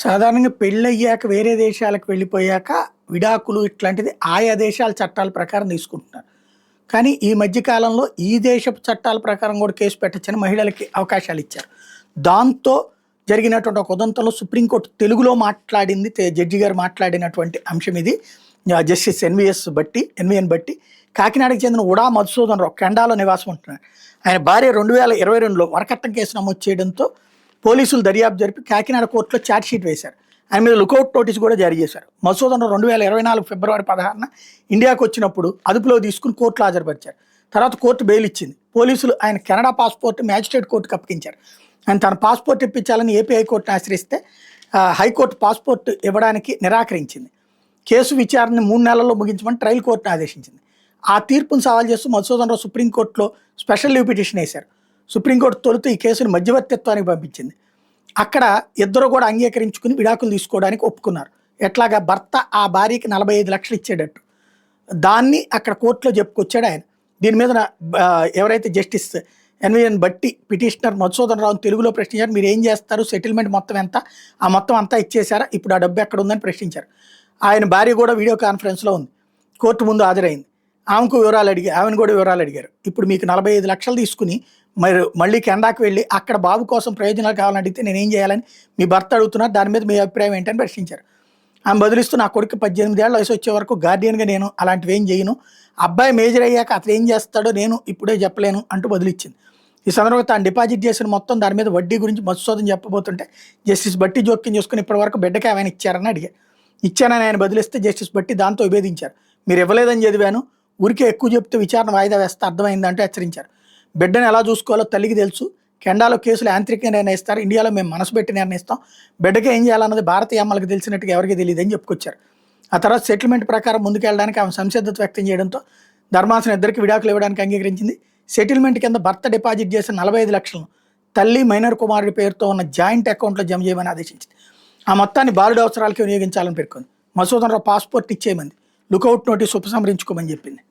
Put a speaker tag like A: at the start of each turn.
A: సాధారణంగా పెళ్ళయ్యాక వేరే దేశాలకు వెళ్ళిపోయాక విడాకులు ఇట్లాంటిది ఆయా దేశాల చట్టాల ప్రకారం తీసుకుంటున్నారు. కానీ ఈ మధ్య కాలంలో ఈ దేశపు చట్టాల ప్రకారం కూడా కేసు పెట్టొచ్చని మహిళలకి అవకాశాలు ఇచ్చారు. దాంతో జరిగినటువంటి ఒక ఉదంతంలో సుప్రీంకోర్టు తెలుగులో మాట్లాడింది, జడ్జి గారు మాట్లాడినటువంటి అంశం ఇది. జస్టిస్ ఎన్విఎన్ బట్టి కాకినాడకు చెందిన ఉడా మధుసూదన్ రావు కెండాలో నివాసం ఉంటున్నారు. ఆయన భార్య 2022లో వరకట్నం కేసు నమోదు చేయడంతో పోలీసులు దర్యాప్తు జరిపి కాకినాడ కోర్టులో ఛార్జ్షీట్ వేశారు. ఆయన మీద లుకౌట్ నోటీస్ కూడా జారీ చేశారు. మధుసూదన్ రావు 2024 ఫిబ్రవరి 16న ఇండియాకు వచ్చినప్పుడు అదుపులో తీసుకుని కోర్టులో హాజరుపరిచారు. తర్వాత కోర్టు బెయిల్ ఇచ్చింది. పోలీసులు ఆయన కెనడా పాస్పోర్ట్ మ్యాజిస్ట్రేట్ కోర్టుకు అప్పగించారు. ఆయన తన పాస్పోర్ట్ ఇప్పించాలని ఏపీ హైకోర్టును ఆశ్రయిస్తే హైకోర్టు పాస్పోర్ట్ ఇవ్వడానికి నిరాకరించింది. కేసు విచారణని 3 నెలల్లో ముగించమని ట్రయల్ కోర్టును ఆదేశించింది. ఆ తీర్పును సవాల్ చేస్తూ మధుసూదన్ రావు సుప్రీంకోర్టులో స్పెషల్ లీవ్ పిటిషన్ వేశారు. సుప్రీంకోర్టు తొలుత ఈ కేసును మధ్యవర్తిత్వానికి పంపించింది. అక్కడ ఇద్దరు కూడా అంగీకరించుకుని విడాకులు తీసుకోవడానికి ఒప్పుకున్నారు. ఎట్లాగా భర్త ఆ భార్యకి 45 లక్షలు ఇచ్చేటట్టు దాన్ని అక్కడ కోర్టులో చెప్పుకొచ్చాడు ఆయన. దీని మీద ఎవరైతే జస్టిస్ ఎన్విఎన్ బట్టి పిటిషనర్ మధుసూదన్ రావుని తెలుగులో ప్రశ్నించారు. మీరు ఏం చేస్తారు, సెటిల్మెంట్ మొత్తం ఎంత, ఆ మొత్తం అంతా ఇచ్చేశారా, ఇప్పుడు ఆ డబ్బు ఎక్కడ ఉందని ప్రశ్నించారు. ఆయన భార్య కూడా వీడియో కాన్ఫరెన్స్లో ఉంది, కోర్టు ముందు హాజరైంది. ఆమెను కూడా వివరాలు అడిగారు. ఇప్పుడు మీకు 45 లక్షలు తీసుకుని మళ్ళీ కెనడాకి వెళ్ళి అక్కడ బాబు కోసం ప్రయోజనాలు కావాలని అడిగితే నేనేం చేయాలని మీ భర్త అడుగుతున్నారు, దాని మీద మీ అభిప్రాయం ఏంటని ప్రశ్నించారు. ఆమె బదులిస్తూ నా కొడుకు 18 ఏళ్ళ వయసు వచ్చే వరకు గార్డియన్గా నేను అలాంటివి ఏం చేయను, అబ్బాయి మేజర్ అయ్యాక అతను ఏం చేస్తాడో నేను ఇప్పుడే చెప్పలేను అంటూ బదులిచ్చింది. ఈ సందర్భంగా తాను డిపాజిట్ చేసిన మొత్తం దాని మీద వడ్డీ గురించి మధుసూదన్ చెప్పబోతుంటే జస్టిస్ బట్టి జోక్యం చేసుకుని ఇప్పటివరకు బిడ్డకి ఆయన ఇచ్చారని అడిగారు. ఇచ్చానని ఆయన బదిలిస్తే జస్టిస్ బట్టి దాంతో విభేదించారు. మీరు ఇవ్వలేదని చదివాను, ఊరికే ఎక్కువ చెప్తే విచారణ వాయిదా వేస్తే అర్థమైందంటూ హెచ్చరించారు. బిడ్డను ఎలా చూసుకోవాలో తల్లికి తెలుసు, కెనడాలో కేసులు యాంత్రికంగా నిర్ణయిస్తారు, ఇండియాలో మేము మనసు పెట్టి నిర్ణయిస్తాం, బిడ్డకి ఏం చేయాలన్నది భారతీయ అమ్మలకు తెలిసినట్టుగా ఎవరికి తెలియదు అని చెప్పుకొచ్చారు. ఆ తర్వాత సెటిల్మెంట్ ప్రకారం ముందుకెళ్ళడానికి ఆమె సంసిద్ధత వ్యక్తం చేయడంతో ధర్మాసనం ఇద్దరికి విడాకులు ఇవ్వడానికి అంగీకరించింది. సెటిల్మెంట్ కింద భర్త డిపాజిట్ చేసిన 45 లక్షలను తల్లి మైనర్ కుమారుడి పేరుతో ఉన్న జాయింట్ అకౌంట్లో జమ చేయమని ఆదేశించింది. ఆ మొత్తాన్ని బాలుడి అవసరాలకి వినియోగించాలని పేర్కొంది. మధుసూదన్ రావు పాస్పోర్ట్ ఇచ్చేయమంది, లుకౌట్ నోటీస్ ఉపసంహరించుకోమని చెప్పింది.